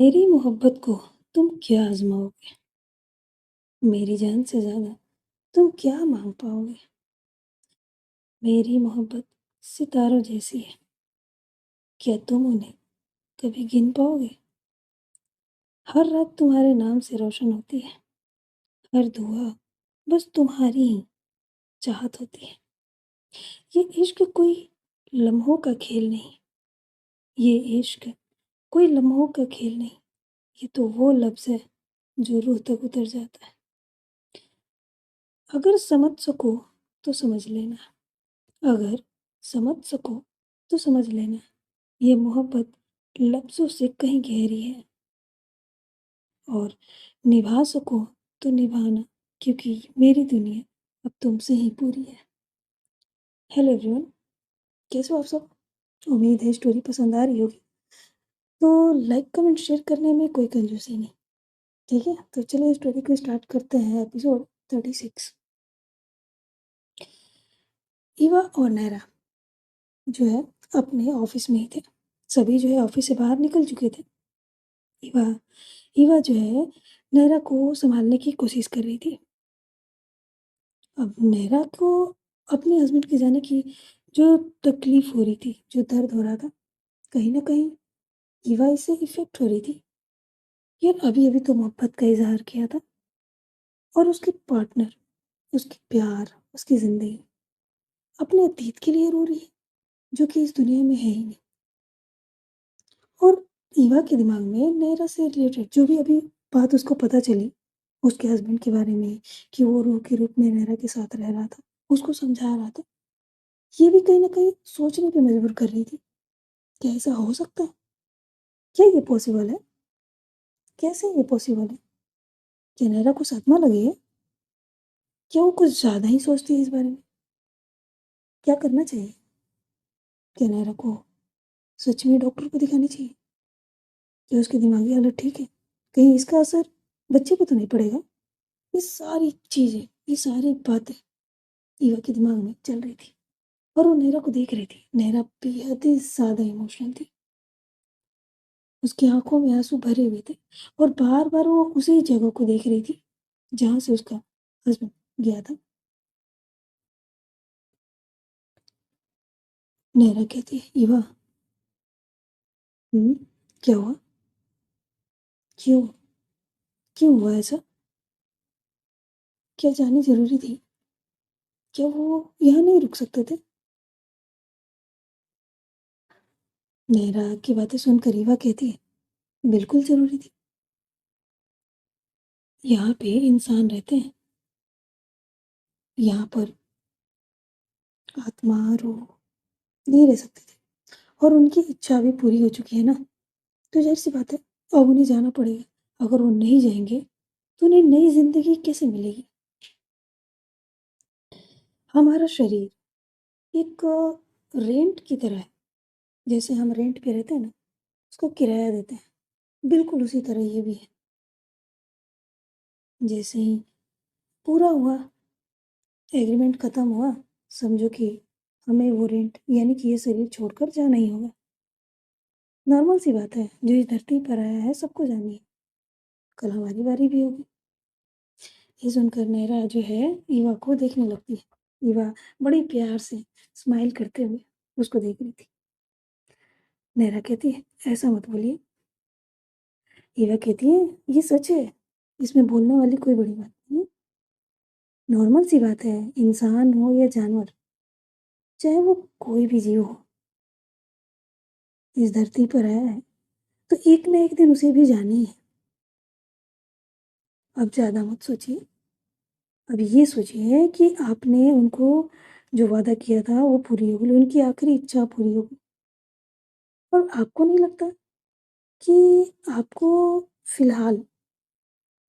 मेरी मोहब्बत को तुम क्या आज़माओगे? मेरी जान से ज़्यादा तुम क्या माँग पाओगे? मेरी मोहब्बत सितारों जैसी है, क्या तुम उन्हें कभी गिन पाओगे? हर रात तुम्हारे नाम से रोशन होती है, हर दुआ बस तुम्हारी ही चाहत होती है। ये इश्क कोई लम्हों का खेल नहीं, ये इश्क कोई लम्हों का खेल नहीं, ये तो वो लफ्ज़ है जो रूह तक उतर जाता है। अगर समझ सको तो समझ लेना, अगर समझ सको तो समझ लेना, ये मोहब्बत लफ्ज़ों से कहीं गहरी है और निभा सको तो निभाना, क्योंकि मेरी दुनिया अब तुमसे ही पूरी है। हेलो एवरीवन, कैसे हो आप सब? उम्मीद है स्टोरी पसंद आ रही होगी। तो लाइक कमेंट शेयर करने में कोई कंजूसी नहीं, ठीक है? तो चलिए स्टोरी को स्टार्ट करते हैं। एपिसोड 36। ईवा और नैरा जो है अपने ऑफिस में ही थे। सभी जो है ऑफिस से बाहर निकल चुके थे। ईवा ईवा जो है नैरा को संभालने की कोशिश कर रही थी। अब नैरा को अपने हस्बैंड के जाने की जो तकलीफ हो रही थी, जो दर्द हो रहा था, कहीं न कहीं ईवा इससे इफ़ेक्ट हो रही थी। यार अभी-अभी तो मोहब्बत का इज़हार किया था और उसके पार्टनर, उसकी प्यार, उसकी ज़िंदगी अपने अतीत के लिए रो रही है, जो कि इस दुनिया में है ही नहीं। और ईवा के दिमाग में नैरा से रिलेटेड जो भी अभी बात उसको पता चली, उसके हस्बैंड के बारे में कि वो रूह के रूप में नैरा के साथ रह रहा था, उसको समझा रहा था। ये भी कहीं न कहीं सोचने पे मजबूर कर रही थी, क्या ऐसा हो सकता है? क्या ये पॉसिबल है? कैसे ये पॉसिबल है? क्या नैरा को सदमा लगी है? क्या वो कुछ ज़्यादा ही सोचती है इस बारे में? क्या करना चाहिए? क्या नैरा को सच में डॉक्टर को दिखानी चाहिए? क्या उसकी दिमागी हालत ठीक है? कहीं इसका असर बच्चे पे तो नहीं पड़ेगा? ये सारी चीज़ें, ये सारी बातें ईवा के दिमाग में चल रही थी और वो नैरा को देख रही थी। नैरा बेहद ही ज़्यादा इमोशनल थी। उसकी आँखों में आँसू भरे हुए थे और बार-बार वो उसी जगह को देख रही थी, जहाँ से उसका हस्बैंड गया था। नैरा कहती है, "ईवा, हुँ, क्या हुआ? क्यों? क्यों हुआ ऐसा? क्या जानी ज़रूरी थी? क्या वो यहाँ नहीं रुक सकते थे?" नैरा की बातें सुनकर ईवा कहती है, "बिल्कुल ज़रूरी थी। यहाँ पे इंसान रहते हैं, यहाँ पर आत्मा, रूह नहीं रह सकती थी और उनकी इच्छा भी पूरी हो चुकी है ना, तो ज़ाहिर-सी बात है अब उन्हें जाना पड़ेगा। अगर वो नहीं जाएँगे, तो उन्हें नई ज़िंदगी कैसे मिलेगी? हमारा शरीर एक रेंट की तरह है, जैसे हम रेंट पे रहते हैं ना, उसको किराया देते हैं, बिल्कुल उसी तरह ये भी है। जैसे ही पूरा हुआ, एग्रीमेंट खत्म हुआ, समझो कि हमें वो रेंट यानी कि ये शरीर छोड़कर जाना ही होगा। नॉर्मल सी बात है, जो इस धरती पर आया है सबको जानी है, कल हमारी बारी भी होगी। ये सुनकर नैरा जो है ईवा को देखने लगती है। ईवा बड़े प्यार से स्माइल करते हुए उसको देख रही थी। नैरा कहती है, "ऐसा मत बोलिए।" ईवा कहती है, "ये सच है, इसमें बोलने वाली कोई बड़ी बात नहीं है। नॉर्मल सी बात है, इंसान हो या जानवर, चाहे वो कोई भी जीव हो, इस धरती पर आया है, तो एक ना एक दिन उसे भी जाना ही है। अब ज़्यादा मत सोचिए, अब ये सोचिए कि आपने उनको जो वादा किया था वो पूरी होगी, उनकी आखिरी इच्छा पूरी होगी और आपको नहीं लगता कि आपको फ़िलहाल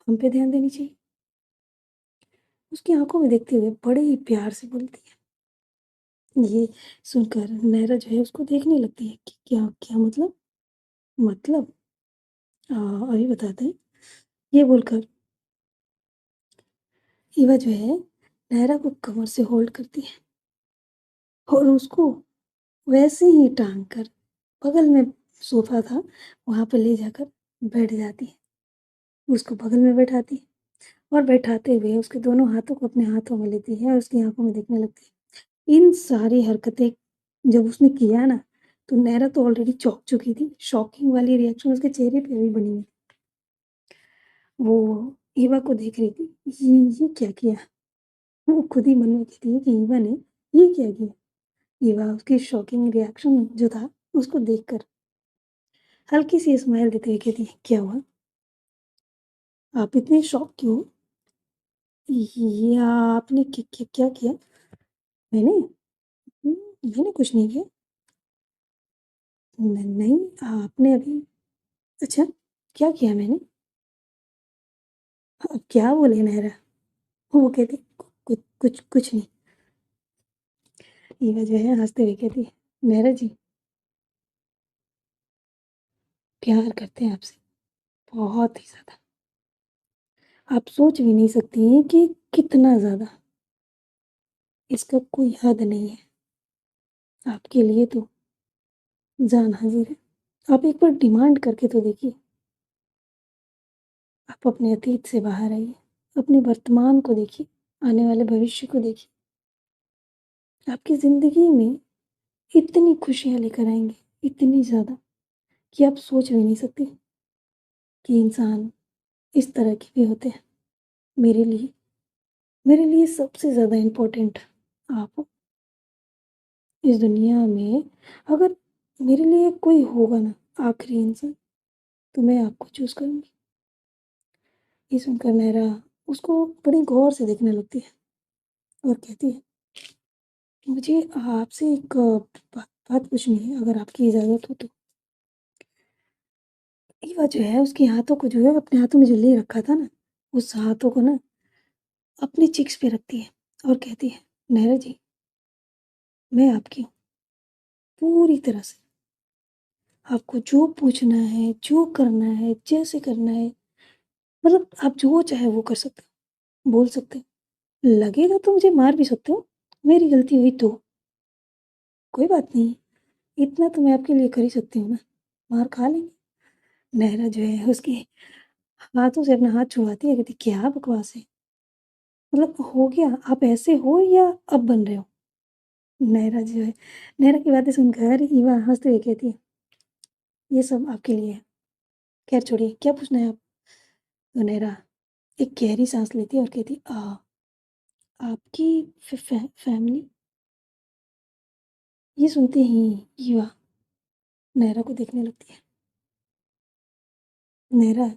हम पे ध्यान देनी चाहिए?" उसकी आँखों में देखते हुए बड़े ही प्यार से बोलती है। ये सुनकर नैरा जो है उसको देखने लगती है कि क्या क्या मतलब? मतलब अभी बताते हैं। ये बोलकर ईवा जो है नैरा को कमर से होल्ड करती है और उसको वैसे ही टाँग कर बगल में सोफ़ा था, वहाँ पे ले जाकर बैठ जाती है, उसको बगल में बैठाती है और बैठाते हुए उसके दोनों हाथों को अपने हाथों में लेती है और उसकी आँखों में देखने लगती है। इन सारी हरकतें जब उसने किया ना, तो नैरा तो ऑलरेडी चौंक चुकी थी, शॉकिंग वाली रिएक्शन उसके चेहरे पे भी बनी हुई। वो ईवा को देख रही थी, ये क्या किया? वो खुद ही मन में कहती है कि ईवा ने ये क्या किया? ईवा उसकी शॉकिंग रिएक्शन जो था, उसको देखकर हल्की सी स्माइल देते हुए कहती है, क्या हुआ? आप इतने शॉक क्यों? ये आपने क्या किया? मैंने? मैंने कुछ नहीं किया। नहीं, आपने अभी अच्छा, क्या किया मैंने? क्या बोले नहरा? वो कहती, कुछ नहीं। ईवा जो है हँसते हुए कहती है, नहरा जी, प्यार करते हैं आपसे, बहुत ही ज़्यादा। आप सोच भी नहीं सकती हैं कि कितना ज़्यादा, इसका कोई हद नहीं है। आपके लिए तो जान हाज़िर है। आप एक बार डिमांड करके तो देखिए। आप अपने अतीत से बाहर आइए, अपने वर्तमान को देखिए, आने वाले भविष्य को देखिए। आपकी ज़िंदगी में इतनी खुशियाँ लेकर आएँगे, इतनी ज़्यादा कि आप सोच भी नहीं सकते कि इंसान इस तरह के भी होते हैं। मेरे लिए मेरे लिए सबसे ज़्यादा इम्पोर्टेंट आप हो। इस दुनिया में अगर मेरे लिए कोई होगा ना आखिरी इंसान, तो मैं आपको चूज़ करूँगी। ये सुनकर नैरा उसको बड़ी गौर से देखने लगती है और कहती है, मुझे आपसे एक बात पूछनी है, अगर आपकी इजाज़त हो तो। ईवा जो है उसके हाथों को जो है अपने हाथों में जो ले रखा था ना, उस हाथों को ना अपनी चिक्स पे रखती है और कहती है, नैरा जी, मैं आपकी हूँ, पूरी तरह से। आपको जो पूछना है, जो करना है, जैसे करना है, मतलब आप जो चाहे वो कर सकते हो, बोल सकते हो। लगेगा तो मुझे मार भी सकते हो, मेरी गलती हुई तो, कोई बात नहीं, इतना तो मैं आपके लिए कर ही सकती हूँ ना, मार खा लेंगे। नहरा जो है उसके हाथों से अपना हाथ छुड़वाती है, कहती क्या बकवास है, मतलब हो गया, आप ऐसे हो या अब बन रहे हो? नहरा जो है, नहरा की बातें सुनकर ईवा हंसते हुए कहती है, ये सब आपके लिए है, खैर छोड़िए, क्या पूछना है आप? तो नहरा एक गहरी सांस लेती है और कहती, आपकी फैमिली? ये सुनते ही ईवा नहरा को देखने लगती है। नहरा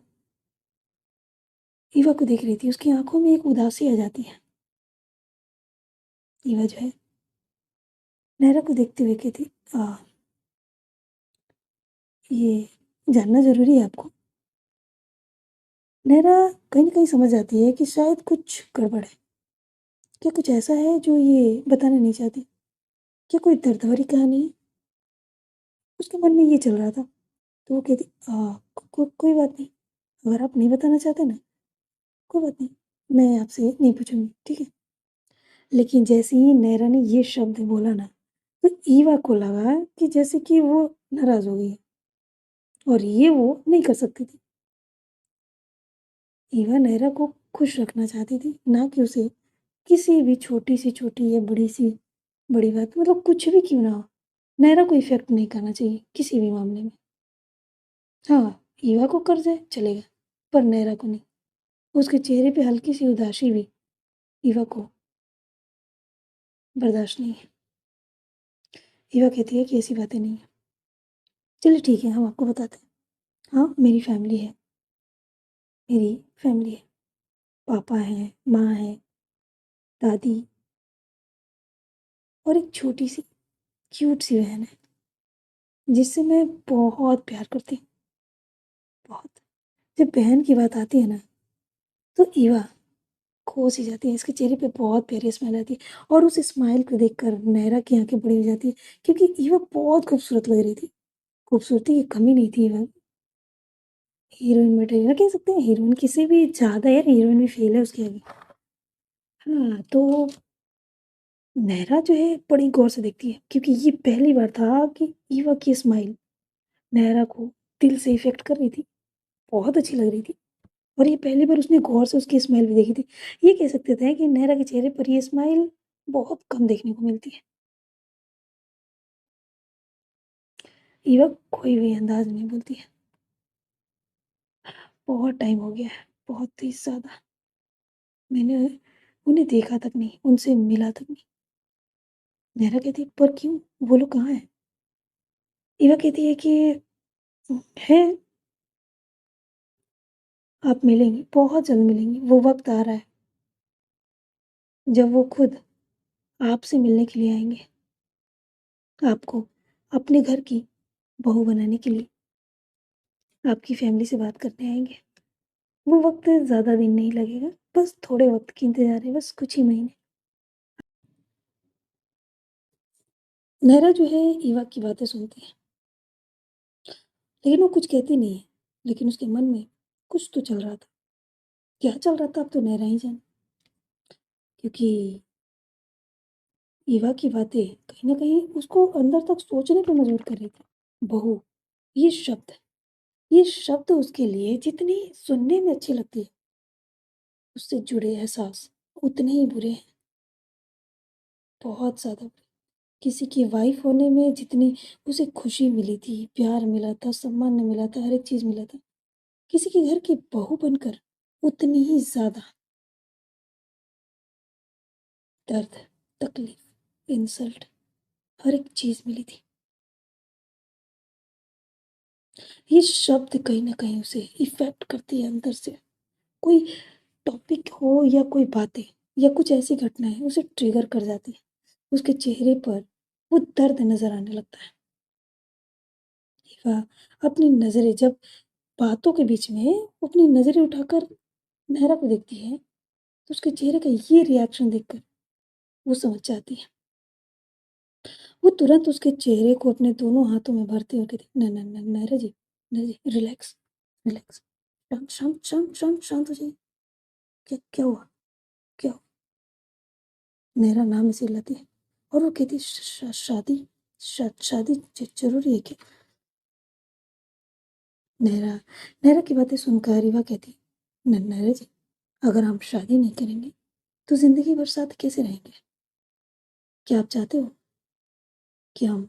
ईवा को देख रही थी, उसकी आंखों में एक उदासी आ जाती है। ईवा जो है नहरा को देखते हुए कहती, ये जानना ज़रूरी है आपको? नहरा कहीं न कहीं समझ जाती है कि शायद कुछ गड़बड़ है। क्या कुछ ऐसा है जो ये बताना नहीं चाहती? क्या कोई दर्द भरी कहानी है? उसके मन में ये चल रहा था। तो वो कहती, कोई बात नहीं, अगर आप नहीं बताना चाहते ना, कोई बात नहीं, मैं आपसे नहीं पूछूँगी, ठीक है? लेकिन जैसे ही नैरा ने ये शब्द बोला ना, तो ईवा को लगा कि जैसे कि वो नाराज़ हो गई है और ये वो नहीं कर सकती थी। ईवा नैरा को खुश रखना चाहती थी, ना कि उसे किसी भी छोटी से छोटी या बड़ी सी बड़ी बात, मतलब कुछ भी क्यों ना हो, नैरा को इफ़ेक्ट नहीं करना चाहिए किसी भी मामले में। हाँ, ईवा को कर जाए चलेगा, पर नैरा को नहीं। उसके चेहरे पे हल्की सी उदासी भी ईवा को बर्दाश्त नहीं है। ईवा कहती है कि ऐसी बातें नहीं हैं। चलिए ठीक है, हम आपको बताते हैं। हाँ, मेरी फैमिली है, मेरी फैमिली है। पापा हैं, माँ है, दादी और एक छोटी-सी क्यूट सी बहन है, जिससे मैं बहुत प्यार करती हूँ, बहुत। जब बहन की बात आती है ना, तो ईवा खो सी जाती है, इसके चेहरे पे बहुत प्यारी स्माइल आती है और उस स्माइल को देखकर नयरा की आँखें बड़ी हो जाती है, क्योंकि ईवा बहुत खूबसूरत लग रही थी। खूबसूरती की कमी नहीं थी ईवा, हीरोइन मटेरियल कह सकते हैं, हीरोइन किसी भी ज़्यादा यार, हीरोइन भी फेल है उसके आगे। हाँ, तो नयरा जो है बड़ी गौर से देखती है, क्योंकि ये पहली बार था कि ईवा की स्माइल नयरा को दिल से इफ़ेक्ट कर रही थी। बहुत अच्छी लग रही थी और ये पहली बार उसने गौर से उसकी स्माइल भी देखी थी। ये कह सकते थे कि नेहरा के चेहरे पर ये स्माइल बहुत कम देखने को मिलती है। ईवा कोई भी अंदाज़ में बोलती है, बहुत टाइम हो गया है, बहुत ही ज़्यादा। मैंने उन्हें देखा तक नहीं, उनसे मिला तक नहीं। नेहरा कहती है, पर क्यों? वो लोग कहाँ हैं? ईवा कहती है कि हैं, आप मिलेंगी, बहुत जल्द मिलेंगी। वो वक़्त आ रहा है, जब वो खुद आपसे मिलने के लिए आएँगे, आपको अपने घर की बहू बनाने के लिए, आपकी फैमिली से बात करने आएँगे। वो वक़्त ज़्यादा दिन नहीं लगेगा, बस थोड़े वक़्त की इंतज़ार है, बस कुछ ही महीने। नैरा जो है ईवा की बातें सुनती है, लेकिन वो कुछ कहती नहीं है, लेकिन उसके मन में कुछ तो चल रहा था। क्या चल रहा था अब तो नैरा ही जाने, क्योंकि ईवा की बातें कहीं न कहीं उसको अंदर तक सोचने पे मजबूर कर रही थी। बहू, ये शब्द ये शब्द उसके लिए जितनी सुनने में अच्छी लगती है, उससे जुड़े एहसास उतने ही बुरे हैं, बहुत ज़्यादा बुरे। किसी की वाइफ़ होने में जितनी उसे खुशी मिली थी, प्यार मिला था, सम्मान मिला था, हर एक चीज़ मिला था, किसी के घर की बहू बनकर उतनी ही ज़्यादा दर्द, तकलीफ़, इंसल्ट हर एक चीज़ मिली थी। ये शब्द कहीं न कहीं उसे इफ़ेक्ट करती है अंदर से। कोई टॉपिक हो या कोई बातें या कुछ ऐसी घटनाएँ उसे ट्रिगर कर जाती हैं। उसके चेहरे पर वो दर्द नज़र आने लगता है। वह अपनी नज़रें जब बातों के बीच में वो अपनी नज़रें उठाकर नहरा को देखती है, तो उसके चेहरे का ये रिएक्शन देखकर वो समझ जाती है। वो तुरंत उसके चेहरे को अपने दोनों हाथों में भरते हुए कहती है, "न न न नैरा जी रिलैक्स, रिलैक्स, शांत शांत शांत शांत शांत हो जाइए। क्या क्या हुआ? क्या हुआ?" नैरा नाम इसे लेती है और वो कहती है, "श श शादी शादी ज़रूरी है क्या?" नैरा नैरा की बातें सुनकर रीवा कहती, "न नैरा जी, अगर हम शादी नहीं करेंगे, तो ज़िंदगी भर साथ कैसे रहेंगे? क्या आप चाहते हो कि हम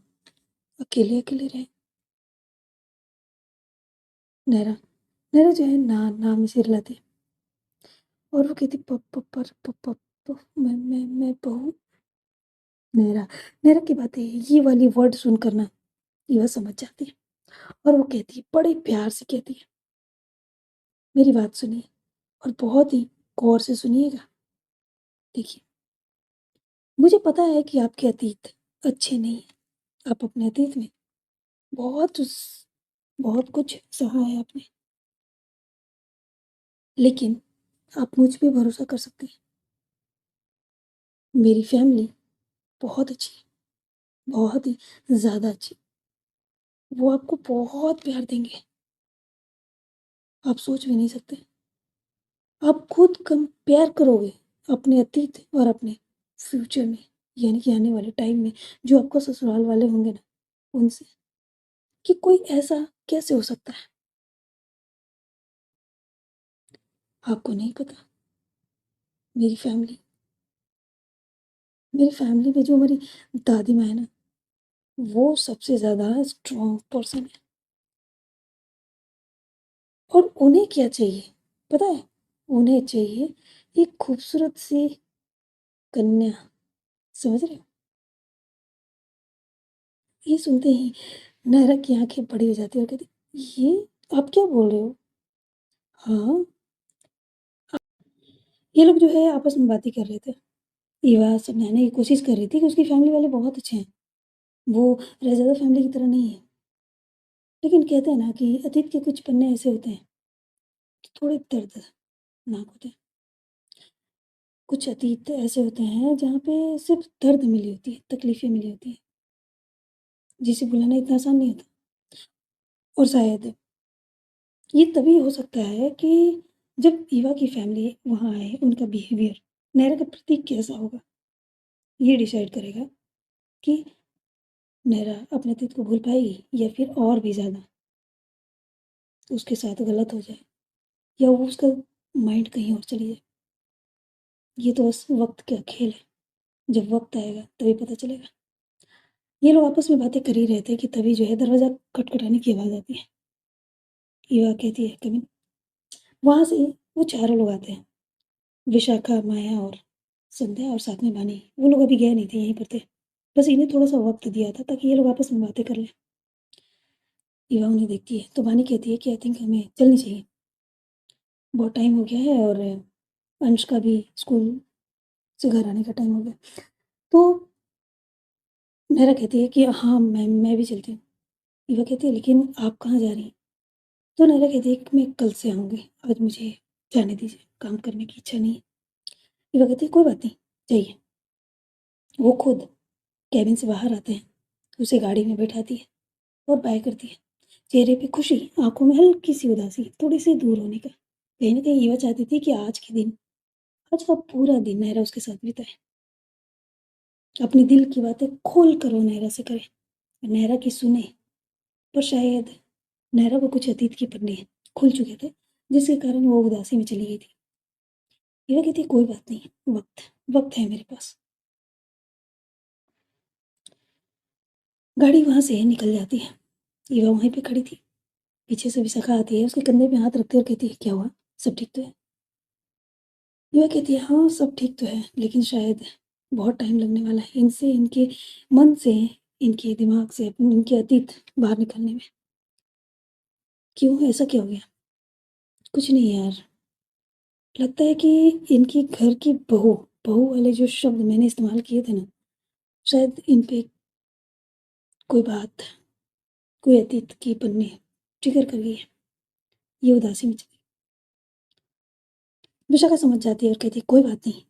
अकेले-अकेले रहें?" नैरा नैरा जो है नाम इसे रिलाती है और वो कहती, "प प पर प प प मैं बहू।" नैरा नैरा की बातें ये वाली वर्ड सुनकर ना रीवा समझ जाती है और वो कहती है, बड़े प्यार से कहती है, "मेरी बात सुनिए और बहुत ही गौर से सुनिएगा। देखिए, मुझे पता है कि आपके अतीत अच्छे नहीं हैं। आप अपने अतीत में बहुत उस बहुत कुछ सहा है आपने, लेकिन आप मुझ पे भरोसा कर सकते हैं। मेरी फैमिली बहुत अच्छी है, बहुत ही ज़्यादा अच्छी। वो आपको बहुत प्यार देंगे, आप सोच भी नहीं सकते। आप खुद कंपेयर करोगे अपने अतीत और अपने फ्यूचर में, यानी कि आने वाले टाइम में जो आपका ससुराल वाले होंगे ना, उनसे, कि कोई ऐसा कैसे हो सकता है? आपको नहीं पता। मेरी फैमिली मेरी फैमिली में जो हमारी दादी माँ है ना, वो सबसे ज़्यादा स्ट्रॉन्ग पर्सन है और उन्हें क्या चाहिए, पता है? उन्हें चाहिए एक खूबसूरत सी कन्या, समझ रहे हो? ये सुनते ही नहरा की आँखें बड़ी हो जाती है और कहती, "ये आप क्या बोल रहे हो?" "हाँ।" ये लोग जो है आपस में बातें कर रहे थे। ईवा समझाने की कोशिश कर रही थी कि उसकी फैमिली वाले बहुत अच्छे हैं। वो रज़ादा फैमिली की तरह नहीं है। लेकिन कहते हैं ना कि अतीत के कुछ पन्ने ऐसे होते हैं, जो थोड़े दर्दनाक होते हैं। कुछ अतीत ऐसे होते हैं जहाँ पे सिर्फ़ दर्द मिली होती है, तकलीफ़ें मिली होती हैं, जिसे भुलाना इतना आसान नहीं होता। और शायद ये तभी हो सकता है कि जब ईवा की फैमिली वहाँ आए, उनका बिहेवियर नैरा के प्रति कैसा होगा, ये डिसाइड करेगा कि नैरा अपने अतीत को भूल पाएगी या फिर और भी ज़्यादा उसके साथ गलत हो जाए या वो उसका माइंड कहीं और चली जाए। ये तो बस वक़्त का खेल है, जब वक़्त आएगा तभी पता चलेगा। ये लोग आपस में बातें कर ही रहे थे कि तभी जो है दरवाज़ा खटखटाने की आवाज़ आती है। ईवा कहती है, "कम इन।" वहाँ से वो चारों लोग आते हैं, विशाखा, माया और संध्या और साथ में वानी। वो लोग अभी गए नहीं थे, यहीं पर थे। बस इन्हें थोड़ा-सा वक़्त दिया था ताकि ये लोग आपस में बातें कर लें। ईवा उन्हें देखती है, तो वानी कहती है कि आई थिंक हमें चलनी चाहिए। बहुत टाइम हो गया है और अंश का भी स्कूल से घर आने का टाइम हो गया। तो नैरा कहती है कि हाँ, मैं भी चलती हूँ। ईवा कहती है, "लेकिन आप कहाँ जा रही हैं?" तो नैरा कहती है कि मैं कल से आऊँगी, आज मुझे जाने दीजिए, काम करने की इच्छा नहीं है। ईवा कहती है, "कोई बात नहीं, जाइए।" वो खुद केबिन से बाहर आते हैं, उसे गाड़ी में बैठाती है और बाय करती है। चेहरे पे खुशी, आँखों में हल्की-सी उदासी, थोड़े-से दूर होने का। कहीं न कहीं ईवा चाहती थी कि आज का पूरा दिन नैरा उसके साथ बिताए। अपने दिल की बातें खोल कर वो नैरा से करे, नैरा की सुने। पर शायद नैरा को कुछ अतीत के पन्ने खुल चुके थे, जिसके कारण वो उदासी में चली गई थी। ईवा कहती है, "कोई बात नहीं, वक़्त है मेरे पास।" गाड़ी वहाँ से निकल जाती है। ईवा वहीं पे खड़ी थी। पीछे से विशाखा आती है, उसके कंधे पे हाथ रखते हुए कहती है, "क्या हुआ? सब ठीक तो है?" ईवा कहती है, "हाँ, सब ठीक तो है, लेकिन शायद बहुत टाइम लगने वाला है इनसे, इनके मन से, इनके दिमाग से, इनके अतीत बाहर निकलने में।" "क्यों? ऐसा क्या हो गया?" "कुछ नहीं यार, लगता है कि इनकी घर की बहू वाले जो शब्द मैंने इस्तेमाल किए थे ना, शायद इन पे कोई बात, कोई अतीत की पन्ने ट्रिगर कर गई है।" ये उदासी में चली विशाखा समझ जाती है और कहती है, "कोई बात नहीं,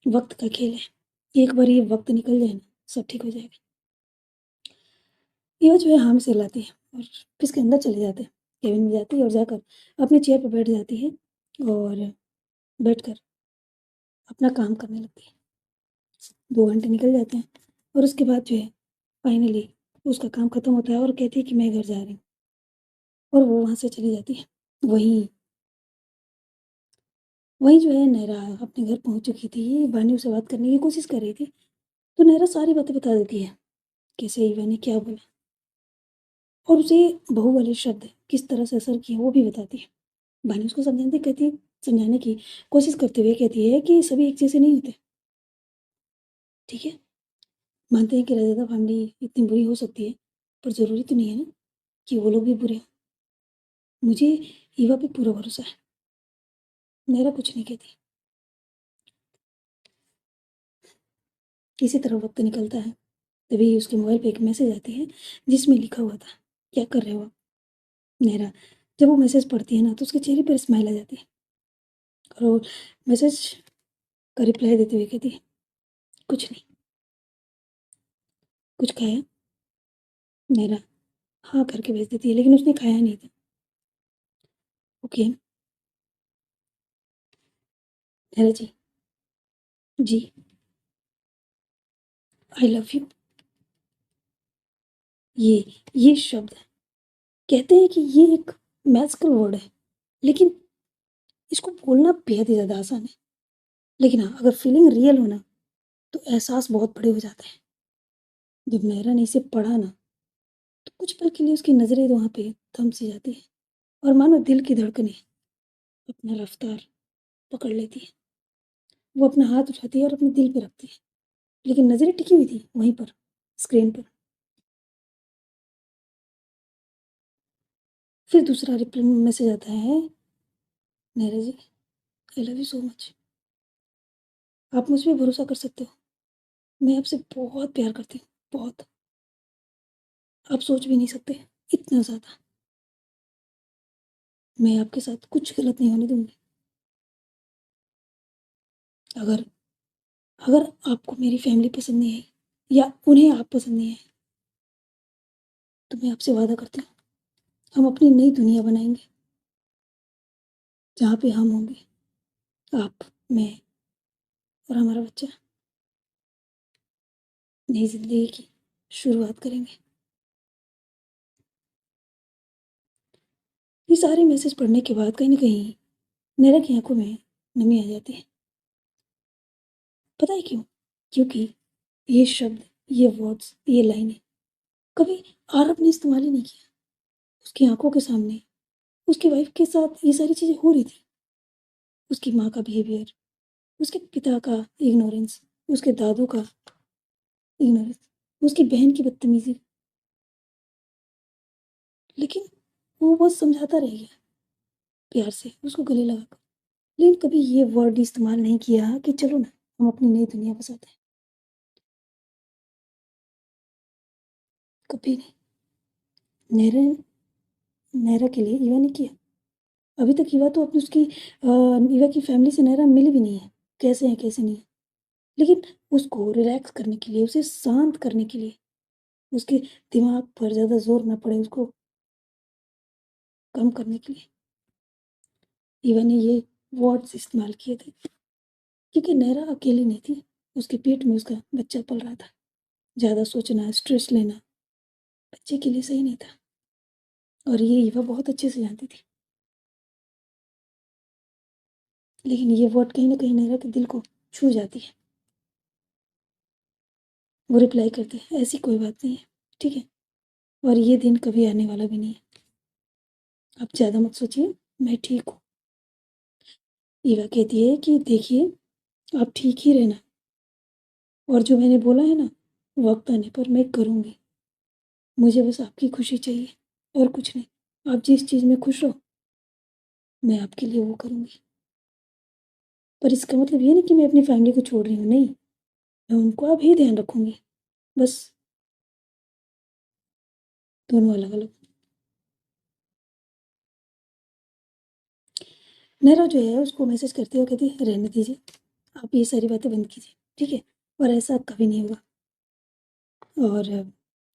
वक़्त का खेल है। एक बार ये वक़्त निकल जाए ना, सब ठीक हो जाएगा।" ये जो है हाँ में सिर हिलाती है और ऑफ़िस के अंदर चले जाते हैं। केबिन में जाती है और जाकर अपनी चेयर पे बैठ जाती है और बैठकर अपना काम करने लगती है। 2 घंटे निकल जाते हैं और उसके बाद जो है फाइनली उसका काम खत्म होता है और कहती है कि मैं घर जा रही हूँ और वो वहाँ से चली जाती है। वहीं वहीं जो है नैरा अपने घर पहुँच चुकी थी, वानी उससे बात करने की कोशिश कर रही थी, तो नैरा सारी बातें बता देती है, कैसे ईवा ने क्या बोला और उसे बहू वाले शब्द किस तरह से असर किए वो भी बताती है। वानी उसको समझाने की कोशिश करते हुए कहती है कि सभी एक जैसे नहीं होते, ठीक है? मानते हैं कि रज़ीदा फैमिली इतनी बुरी हो सकती है, पर ज़रूरी तो नहीं है ना कि वो लोग भी बुरे हों। मुझे ईवा पे पूरा भरोसा है। नैरा कुछ नहीं कहती। इसी तरह वक़्त निकलता है, तभी उसके मोबाइल पे एक मैसेज आती है, जिसमें लिखा हुआ था, "क्या कर रहे हो आप?" नैरा जब वो मैसेज पढ़ती है ना, तो उसके चेहरे पर स्माइल आ जाती है और वो मैसेज का रिप्लाई देते हुए कहती है, "कुछ नहीं, कुछ खाया?" नैरा हाँ करके भेज देती है, लेकिन उसने खाया नहीं था। "ओके, नैरा जी, जी, आई लव यू।" ये ये शब्द कहते हैं कि ये एक मैजिकल वर्ड है, लेकिन इसको बोलना बेहद ही ज़्यादा आसान है। लेकिन हाँ, अगर फीलिंग रियल हो ना, तो एहसास बहुत बड़े हो जाते हैं। जब नयरा ने इसे पढ़ा ना, तो कुछ पल के लिए उसकी नज़रें वहाँ पे थम सी जाती हैं और मानो दिल की धड़कनें अपना रफ्तार पकड़ लेती है। वो अपना हाथ उठाती है और अपने दिल पे रखती है, लेकिन नज़रें टिकी हुई थी वहीं पर, स्क्रीन पर। फिर दूसरा रिप्लाई मैसेज आता है, "Naira ji, I love you so much. आप मुझ पे भरोसा कर सकते हो। मैं आपसे बहुत प्यार करती हूँ, बहुत। आप सोच भी नहीं सकते, इतना ज़्यादा। मैं आपके साथ कुछ गलत नहीं होने दूँगी। अगर अगर आपको मेरी फैमिली पसंद नहीं आई या उन्हें आप पसंद नहीं आए, तो मैं आपसे वादा करती हूँ, हम अपनी नई दुनिया बनाएँगे, जहाँ पे हम होंगे, आप, मैं और हमारा बच्चा, नई ज़िंदगी की शुरुआत करेंगे।" ये सारे मैसेज पढ़ने के बाद कहीं न कहीं नैरा की आँखों में नमी आ जाती है। पता है क्यों? क्योंकि ये शब्द, ये वर्ड्स, ये लाइनें कभी आरव ने इस्तेमाल ही नहीं किया। उसकी आँखों के सामने उसकी वाइफ़ के साथ ये सारी चीज़ें हो रही थी। उसकी माँ का बिहेवियर, उसके पिता का इग्नोरेंस, उसके दादू का इग्नोरेंस, उसकी बहन की बदतमीज़ी, लेकिन वो बस समझाता रह गया प्यार से, उसको गले लगाकर। लेकिन कभी ये वर्ड इस्तेमाल नहीं किया कि चलो ना, हम अपनी नई दुनिया बसाते हैं, कभी नहीं। नैरा नैरा के लिए ईवा ने किया। अभी तक ईवा तो अपनी ईवा की फैमिली से नैरा मिली भी नहीं है, कैसे हैं, कैसे नहीं है। लेकिन उसको रिलैक्स करने के लिए, उसे शांत करने के लिए, उसके दिमाग पर ज़्यादा ज़ोर ना पड़े, उसको कम करने के लिए ईवा ने ये वर्ड्स इस्तेमाल किए थे। क्योंकि नैरा अकेली नहीं थी, उसकी पीठ में उसका बच्चा पल रहा था। ज़्यादा सोचना, स्ट्रेस लेना बच्चे के लिए सही नहीं था और ये ईवा बहुत अच्छे से जानती थी। लेकिन ये वर्ड कहीं न कहीं नैरा के दिल को छू जाती है। वो रिप्लाई करती है, "ऐसी कोई बात नहीं है, ठीक है? और ये दिन कभी आने वाला भी नहीं है। आप ज़्यादा मत सोचिए, मैं ठीक हूँ।" ईवा कहती है कि देखिए, आप ठीक ही रहना और जो मैंने बोला है ना, वक़्त आने पर मैं करूँगी। मुझे बस आपकी खुशी चाहिए और कुछ नहीं। आप जिस चीज़ में खुश हो, मैं आपके लिए वो करूँगी। पर इसका मतलब ये नहीं कि मैं अपनी फैमिली को छोड़ रही हूँ, नहीं, मैं उनका भी ध्यान रखूँगी, बस दोनों अलग-अलग। नैरा जो है उसको मैसेज करती है और कहती है, "रहने दीजिए, आप ये सारी बातें बंद कीजिए, ठीक है? और ऐसा कभी नहीं होगा और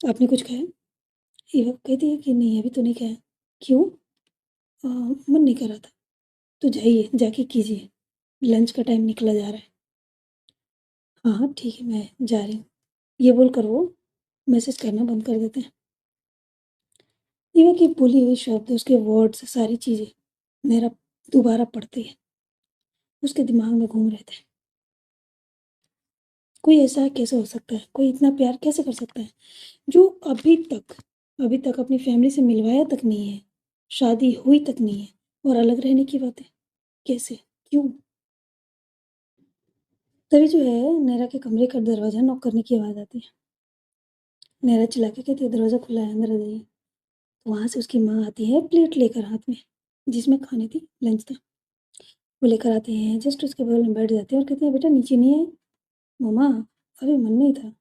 आपने कुछ खाया?" ईवा कहती है कि, "नहीं, अभी तो नहीं खाया।" "क्यों?" मन नहीं कर रहा था।" "तो जाइए, जाके कीजिए, लंच का टाइम निकला जा रहा है।" "हाँ, हाँ, ठीक है, मैं जा रही हूँ।" ये बोलकर वो मैसेज करना बंद कर देते हैं। ईवा की बोली हुई शब्द, उसके वर्ड्स, सारी चीज़ें मेरा दोबारा पढ़ते ही उसके दिमाग में घूम रहे थे। कोई ऐसा कैसे हो सकता है? कोई इतना प्यार कैसे कर सकता है? जो अभी तक अपनी फैमिली से मिलवाया तक नहीं है, शादी हुई तक नहीं है और अलग रहने की बातें, कैसे? क्यों? तभी जो है नैरा के कमरे का दरवाज़ा नॉक करने की आवाज़ आती है। नैरा चिल्ला के कहती है, "दरवाज़ा खुला है, अंदर आ जाइए।" तो वहाँ से उसकी माँ आती है प्लेट लेकर हाथ में, जिसमें खाने थी, लंच था। वो लेकर आते हैं, जस्ट उसके बगल में बैठ जाते हैं और कहते हैं, "बेटा नीचे नहीं आई?" "मम्मा, अभी मन नहीं था।"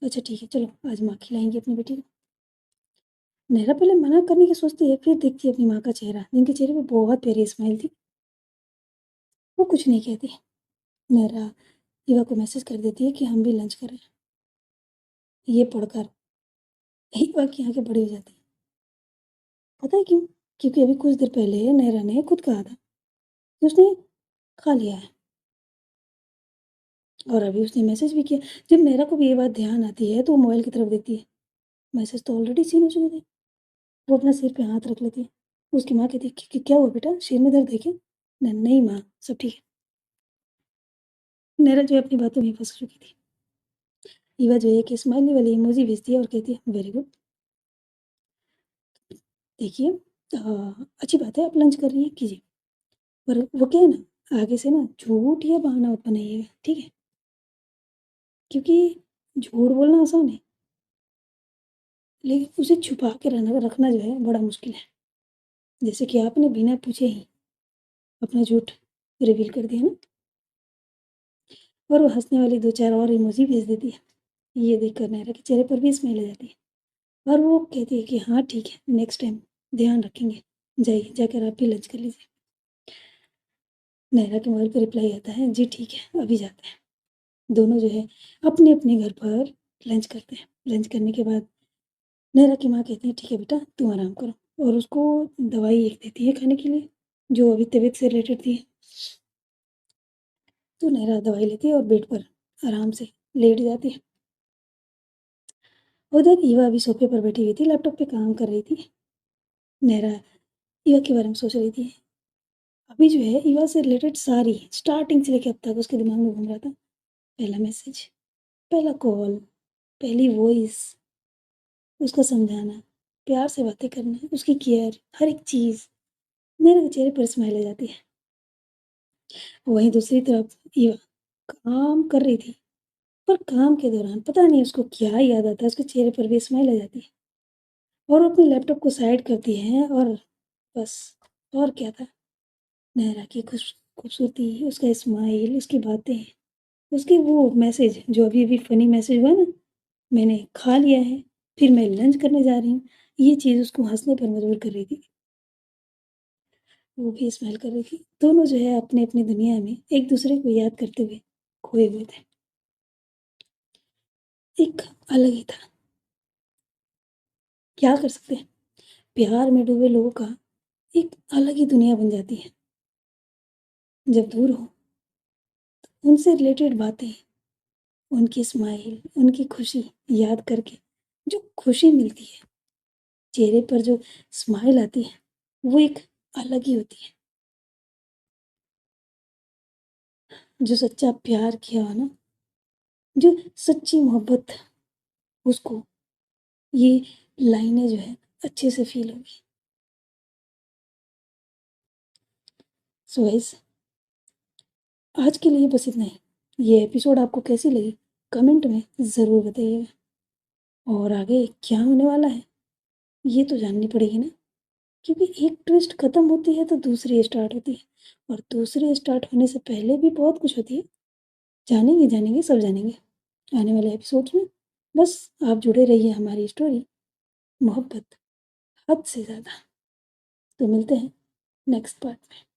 "अच्छा ठीक है, चलो आज माँ खिलाएँगी अपनी बेटी को।" नैरा पहले मना करने की सोचती है, फिर देखती है अपनी माँ का चेहरा, जिनके चेहरे पे बहुत प्यारी स्माइल थी। वो कुछ नहीं कहती। नैरा ईवा को मैसेज कर देती है कि हम भी लंच कर रहे हैं। ये पढ़कर ईवा की आँखें बड़ी हो जाती हैं। पता है क्यों? क्योंकि अभी कुछ देर पहले नैरा ने खुद कहा था कि उसने खा लिया है और अभी उसने मैसेज भी किया। जब नैरा को भी ये बात ध्यान आती है, तो वो मोबाइल की तरफ देखती है। मैसेज तो ऑलरेडी सीन हो चुके थे। वो अपना सिर पे हाथ रख लेती है। उसकी माँ कहती है कि क्या हुआ बेटा? सिर में दर्द है क्या? नहीं माँ, सब ठीक है। नैरा जो है अपनी बातों में ही फँस चुकी थी। ईवा जो है एक स्माइली वाली इमोजी भेजती है और कहती है, "वेरी गुड। देखिए अच्छी बात है आप लंच कर रही हैं, कीजिए। पर वो क्या है ना, आगे से ना झूठ या बहाना मत बनाइएगा, ठीक है? क्योंकि झूठ बोलना आसान है, लेकिन उसे छुपा के रहना रखना जो है बड़ा मुश्किल है। जैसे कि आपने बिना पूछे ही अपना झूठ रिवील कर दिया ना।" और वो हँसने वाली 2-4 और इमोजी भेज देती है। ये देखकर नैरा के चेहरे पर भी स्माइल आ जाती है और वो कहती है कि हाँ ठीक है, नेक्स्ट टाइम ध्यान रखेंगे। जाइए, जाकर आप भी लंच कर लीजिए। नैरा के मोबाइल पे रिप्लाई आता है, "जी ठीक है, अभी जाते हैं।" दोनों जो है अपने-अपने घर पर लंच करते हैं। लंच करने के बाद नैरा की माँ कहती है, "ठीक है बेटा, तुम आराम करो" और उसको दवाई एक देती है खाने के लिए, जो अभी तबीयत से रिलेटेड थी। तो नैरा दवाई लेती है और बेड पर आराम से लेट जाती है। उधर ईवा अभी सोफ़े पर बैठी हुई थी, लैपटॉप पे काम कर रही थी। नैरा ईवा के बारे में सोच रही थी। अभी जो है ईवा से रिलेटेड सारी स्टार्टिंग से लेके अब तक उसके दिमाग में घूम रहा था। पहला मैसेज, पहला कॉल, पहली वॉइस, उसका समझाना, प्यार से बातें करना, उसकी केयर, हर एक चीज़। मेरे चेहरे पर स्माइल आ जाती है। वहीं दूसरी तरफ ईवा काम कर रही थी, पर काम के दौरान पता नहीं उसको क्या याद आता है, उसके चेहरे पर भी स्माइल आ जाती है और वो अपने लैपटॉप को साइड करती है और बस, और क्या था? नयरा की खूबसूरती, उसका स्माइल, उसकी बातें, उसकी वो मैसेज जो अभी-अभी फ़नी मैसेज हुआ ना, मैंने खा लिया है, फिर मैं लंच करने जा रही हूँ। ये चीज़ उसको हँसने पर मजबूर कर रही थी। वो भी स्माइल कर रही थी। दोनों जो है अपनी-अपनी दुनिया में एक-दूसरे को याद करते हुए खोए हुए थे। एक अलग ही था। क्या कर सकते हैं? प्यार में डूबे लोगों का एक अलग ही दुनिया बन जाती है। जब दूर हो, उनसे रिलेटेड बातें, उनकी स्माइल, उनकी खुशी याद करके जो खुशी मिलती है, चेहरे पर जो स्माइल आती है, वो एक अलग ही होती है। जो सच्चा प्यार किया हो ना, जो सच्ची मोहब्बत, उसको ये लाइनें जो है अच्छे से फ़ील होगी। सो गाइस, आज के लिए बस इतना ही। ये एपिसोड आपको कैसी लगी? कमेंट में ज़रूर बताइएगा। और आगे क्या होने वाला है, ये तो जाननी पड़ेगी ना, क्योंकि एक ट्विस्ट खत्म होती है तो दूसरी स्टार्ट होती है और दूसरी स्टार्ट होने से पहले भी बहुत कुछ होती है। जानेंगे, जानेंगे, सब जानेंगे आने वाले एपिसोड्स में। बस आप जुड़े रहिए हमारी स्टोरी मोहब्बत हद से ज़्यादा। तो मिलते हैं नेक्स्ट पार्ट में।